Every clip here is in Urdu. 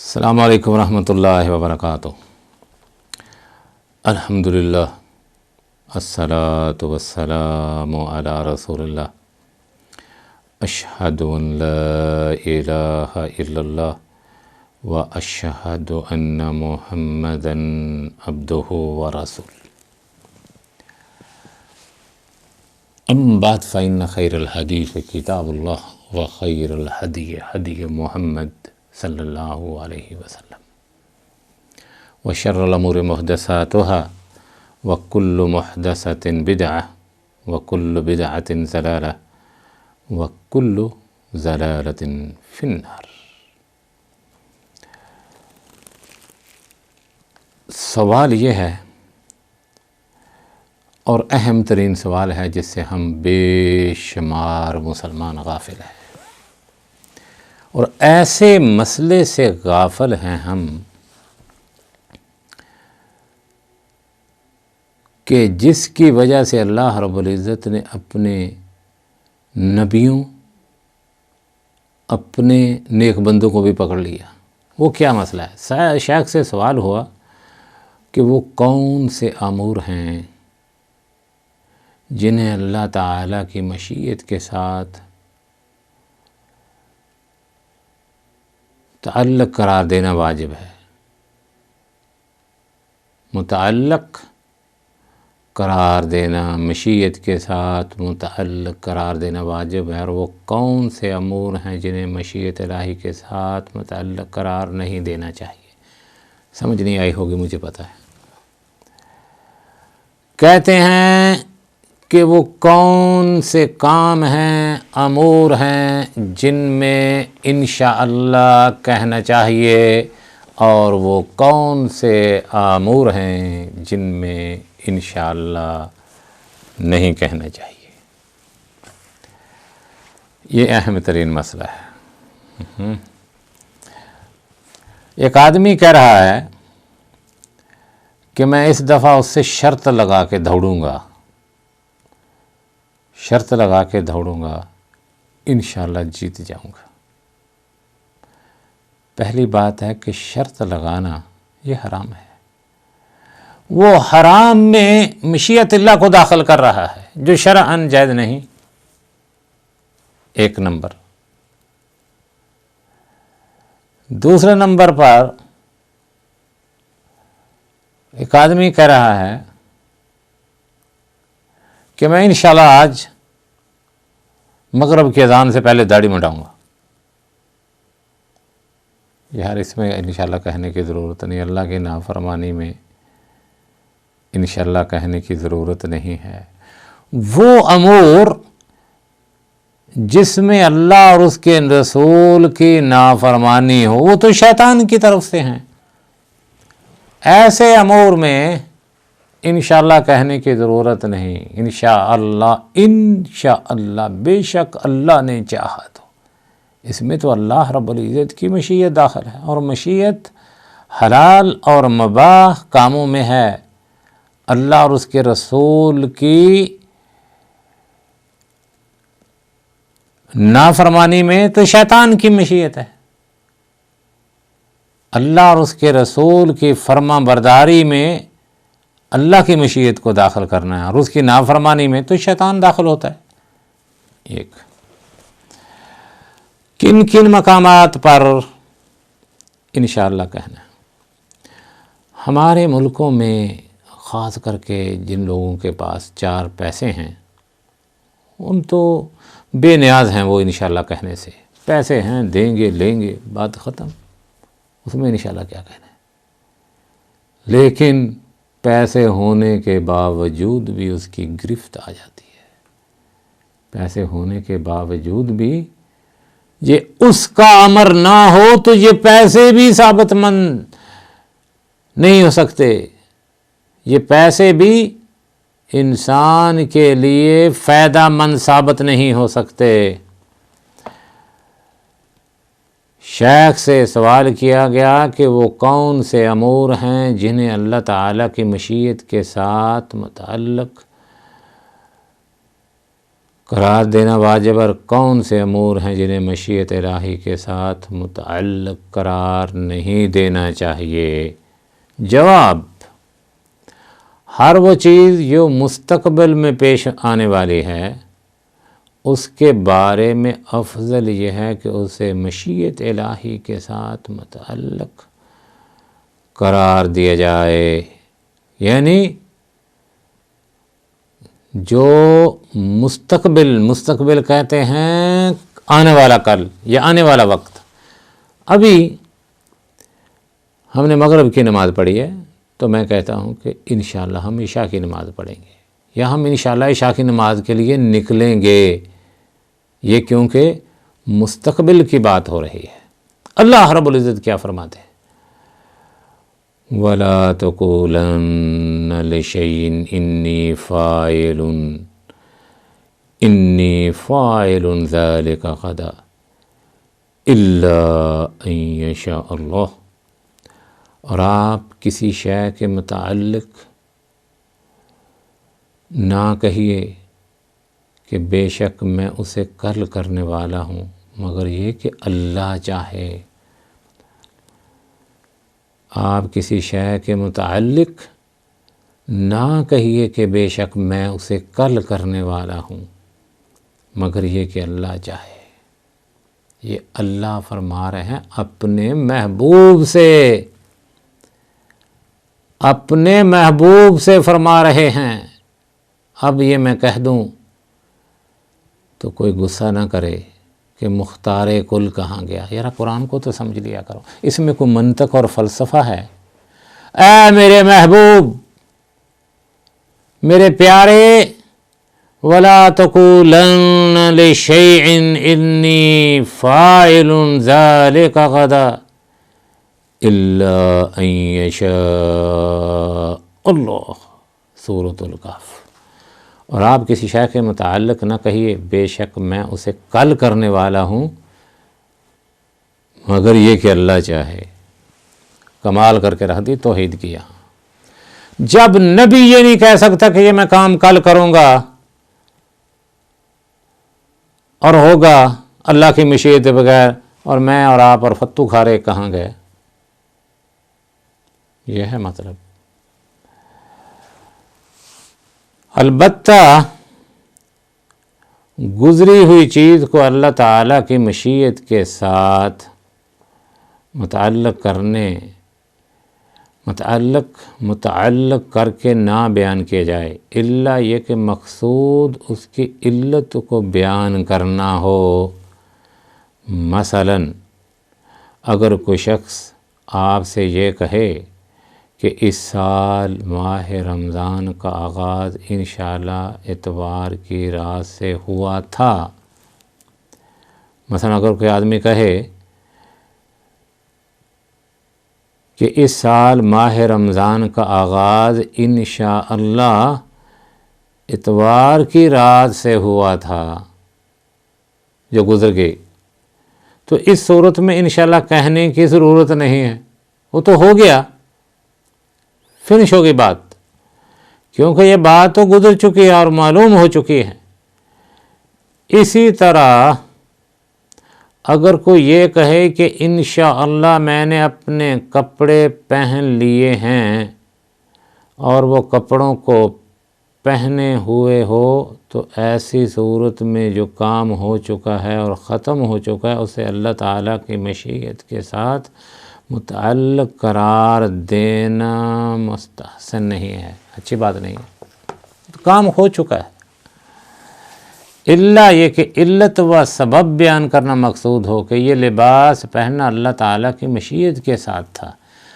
السلام علیکم ورحمۃ اللہ وبرکاتہ۔ الحمدللہ الصلاۃ والسلام علی رسول اللہ۔ اشہد ان لا الہ الا اللہ واشہد ان محمدا عبدہ ورسولہ۔ اما بعد فإن خیر الحدیث کتاب اللہ وخیر الہدی ہدی محمد صلی اللہ علیہ وسلم، وشر الامور محدثاتها وکل محدثۃ بدعہ وکل بدعۃ ضلالہ وکل ضلالۃ فی النار۔ سوال یہ ہے، اور اہم ترین سوال ہے جس سے ہم بے شمار مسلمان غافل ہیں، اور ایسے مسئلے سے غافل ہیں ہم کہ جس کی وجہ سے اللہ رب العزت نے اپنے نبیوں، اپنے نیک بندوں کو بھی پکڑ لیا۔ وہ کیا مسئلہ ہے؟ شیخ سے سوال ہوا کہ وہ کون سے امور ہیں جنہیں اللہ تعالیٰ کی مشیت کے ساتھ تعلق قرار دینا واجب ہے، متعلق قرار دینا، مشیت کے ساتھ متعلق قرار دینا واجب ہے، اور وہ کون سے امور ہیں جنہیں مشیت الہی کے ساتھ متعلق قرار نہیں دینا چاہیے؟ سمجھ نہیں آئی ہوگی، مجھے پتہ ہے۔ کہتے ہیں کہ وہ کون سے کام ہیں، امور ہیں جن میں انشاءاللہ کہنا چاہیے، اور وہ کون سے امور ہیں جن میں انشاءاللہ نہیں کہنا چاہیے۔ یہ اہم ترین مسئلہ ہے۔ ایک آدمی کہہ رہا ہے کہ میں اس دفعہ اس سے شرط لگا کے دوڑوں گا، شرط لگا کے دوڑوں گا، انشاءاللہ جیت جاؤں گا۔ پہلی بات ہے کہ شرط لگانا یہ حرام ہے، وہ حرام میں مشیت اللہ کو داخل کر رہا ہے جو شرعاً جائز نہیں۔ ایک نمبر۔ دوسرے نمبر پر ایک آدمی کہہ رہا ہے کہ میں انشاءاللہ آج مغرب کی اذان سے پہلے داڑھی منڈاؤں گا۔ یار اس میں انشاءاللہ کہنے کی ضرورت نہیں، اللہ کی نافرمانی میں انشاءاللہ کہنے کی ضرورت نہیں ہے۔ وہ امور جس میں اللہ اور اس کے رسول کی نافرمانی ہو وہ تو شیطان کی طرف سے ہیں، ایسے امور میں انشاءاللہ کہنے کی ضرورت نہیں۔ انشاءاللہ انشاءاللہ بے شک اللہ نے چاہا تو، اس میں تو اللہ رب العزت کی مشیت داخل ہے، اور مشیت حلال اور مباح کاموں میں ہے، اللہ اور اس کے رسول کی نافرمانی میں تو شیطان کی مشیت ہے، اللہ اور اس کے رسول کی فرما برداری میں اللہ کی مشیت کو داخل کرنا ہے، اور اس کی نافرمانی میں تو شیطان داخل ہوتا ہے۔ ایک کن کن مقامات پر انشاءاللہ کہنا ہے؟ ہمارے ملکوں میں خاص کر کے جن لوگوں کے پاس چار پیسے ہیں، ان تو بے نیاز ہیں وہ انشاءاللہ کہنے سے، پیسے ہیں دیں گے لیں گے بات ختم، اس میں انشاءاللہ کیا کہنا ہے۔ لیکن پیسے ہونے کے باوجود بھی اس کی گرفت آ جاتی ہے، پیسے ہونے کے باوجود بھی یہ اس کا امر نہ ہو تو یہ پیسے بھی ثابت مند نہیں ہو سکتے، یہ پیسے بھی انسان کے لیے فائدہ مند ثابت نہیں ہو سکتے۔ شیخ سے سوال کیا گیا کہ وہ کون سے امور ہیں جنہیں اللہ تعالیٰ کی مشیت کے ساتھ متعلق قرار دینا واجب اور کون سے امور ہیں جنہیں مشیت الہی کے ساتھ متعلق قرار نہیں دینا چاہیے؟ جواب: ہر وہ چیز جو مستقبل میں پیش آنے والی ہے اس کے بارے میں افضل یہ ہے کہ اسے مشیت الہی کے ساتھ متعلق قرار دیا جائے، یعنی جو مستقبل کہتے ہیں آنے والا کل یا آنے والا وقت۔ ابھی ہم نے مغرب کی نماز پڑھی ہے تو میں کہتا ہوں کہ انشاءاللہ ہم عشاء کی نماز پڑھیں گے، یا ہم انشاءاللہ عشاء کی نماز کے لیے نکلیں گے، یہ کیونکہ مستقبل کی بات ہو رہی ہے۔ اللہ رب العزت کیا فرماتے ہیں؟ وَلَا تَقُولَنَّ لِشَيْءٍ إِنِّي فَاعِلٌ ذَلِكَ غَدًا إِلَّا أَن يَشَاءَ اللَّهُ۔ اور آپ کسی شے کے متعلق نہ کہیے کہ بے شک میں اسے کل کرنے والا ہوں، مگر یہ کہ اللہ چاہے۔ آپ کسی شے کے متعلق نہ کہیے کہ بے شک میں اسے کل کرنے والا ہوں، مگر یہ کہ اللہ چاہے۔ یہ اللہ فرما رہے ہیں اپنے محبوب سے فرما رہے ہیں۔ اب یہ میں کہہ دوں تو کوئی غصہ نہ کرے کہ مختار کل کہاں گیا۔ یار قرآن کو تو سمجھ لیا کرو، اس میں کوئی منطق اور فلسفہ ہے؟ اے میرے محبوب، میرے پیارے، وَلَا تَقُولَنَّ لِشَيْءٍ إِنِّي فَاعِلٌ ذَلِكَ غَدًا إِلَّا أَن يَشَاءَ اللَّهُ، سورۃ الکہف۔ اور آپ کسی شے کے متعلق نہ کہیے بے شک میں اسے کل کرنے والا ہوں، مگر یہ کہ اللہ چاہے۔ کمال کر کے رکھ دی توحید کی یہاں۔ جب نبی یہ نہیں کہہ سکتا کہ یہ میں کام کل کروں گا اور ہوگا اللہ کی مشیت بغیر، اور میں اور آپ اور فتو کھارے کہاں گئے؟ یہ ہے مطلب۔ البتہ گزری ہوئی چیز کو اللہ تعالیٰ کی مشیت کے ساتھ متعلق کر کے نہ بیان کیا جائے، الا یہ کہ مقصود اس کی علت کو بیان کرنا ہو۔ مثلا اگر کوئی شخص آپ سے یہ کہے کہ اس سال ماہ رمضان کا آغاز انشاءاللہ اتوار کی رات سے ہوا تھا، مثلا اگر کوئی آدمی کہے کہ اس سال ماہ رمضان کا آغاز انشاءاللہ اتوار کی رات سے ہوا تھا جو گزر گئی، تو اس صورت میں انشاءاللہ کہنے کی ضرورت نہیں ہے، وہ تو ہو گیا، فنش ہو گئی بات، کیونکہ یہ بات تو گزر چکی ہے اور معلوم ہو چکی ہے۔ اسی طرح اگر کوئی یہ کہے کہ انشاءاللہ میں نے اپنے کپڑے پہن لیے ہیں اور وہ کپڑوں کو پہنے ہوئے ہو، تو ایسی صورت میں جو کام ہو چکا ہے اور ختم ہو چکا ہے اسے اللہ تعالیٰ کی مشیت کے ساتھ متعلق قرار دینا مستحسن نہیں ہے، اچھی بات نہیں ہے، کام ہو چکا ہے۔ الا یہ کہ علت و سبب بیان کرنا مقصود ہو کہ یہ لباس پہننا اللہ تعالیٰ کی مشیت کے ساتھ تھا۔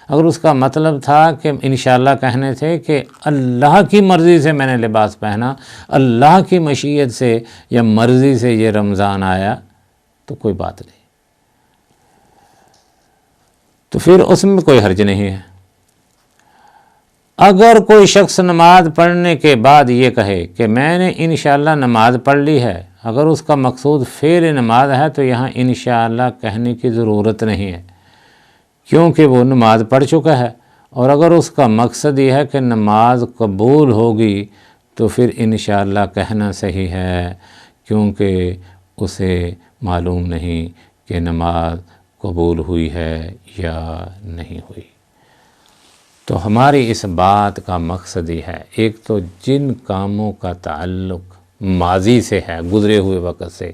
اگر اس کا مطلب تھا کہ انشاءاللہ کہنے تھے کہ اللہ کی مرضی سے میں نے لباس پہنا، اللہ کی مشیت سے یا مرضی سے یہ رمضان آیا، تو کوئی بات نہیں، تو پھر اس میں کوئی حرج نہیں ہے۔ اگر کوئی شخص نماز پڑھنے کے بعد یہ کہے کہ میں نے انشاءاللہ نماز پڑھ لی ہے، اگر اس کا مقصود فعل نماز ہے تو یہاں انشاءاللہ کہنے کی ضرورت نہیں ہے، کیونکہ وہ نماز پڑھ چکا ہے۔ اور اگر اس کا مقصد یہ ہے کہ نماز قبول ہوگی تو پھر انشاءاللہ کہنا صحیح ہے، کیونکہ اسے معلوم نہیں کہ نماز قبول ہوئی ہے یا نہیں ہوئی۔ تو ہماری اس بات کا مقصد یہ ہے، ایک تو جن کاموں کا تعلق ماضی سے ہے، گزرے ہوئے وقت سے،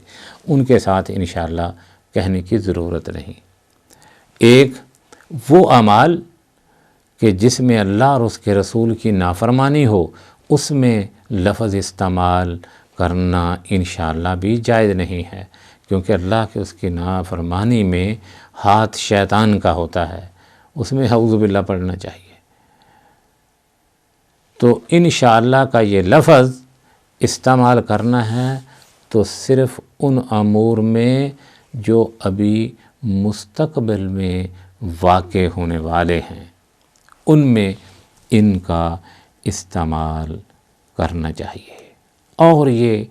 ان کے ساتھ انشاءاللہ کہنے کی ضرورت نہیں۔ ایک وہ اعمال کہ جس میں اللہ اور اس کے رسول کی نافرمانی ہو، اس میں لفظ استعمال کرنا انشاءاللہ بھی جائز نہیں ہے، کیونکہ اللہ کے اس کی نافرمانی میں ہاتھ شیطان کا ہوتا ہے، اس میں اعوذ باللہ پڑھنا چاہیے۔ تو انشاءاللہ کا یہ لفظ استعمال کرنا ہے تو صرف ان امور میں جو ابھی مستقبل میں واقع ہونے والے ہیں، ان میں ان کا استعمال کرنا چاہیے، اور یہ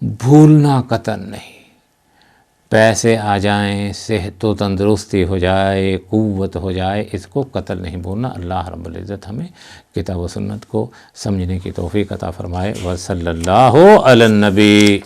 بھولنا قطعاً نہیں۔ پیسے آ جائیں، صحت و تندرستی ہو جائے، قوت ہو جائے، اس کو قتل نہیں بولنا۔ اللہ رب العزت ہمیں کتاب و سنت کو سمجھنے کی توفیق عطا فرمائے۔ وصلی اللہ علی النبی۔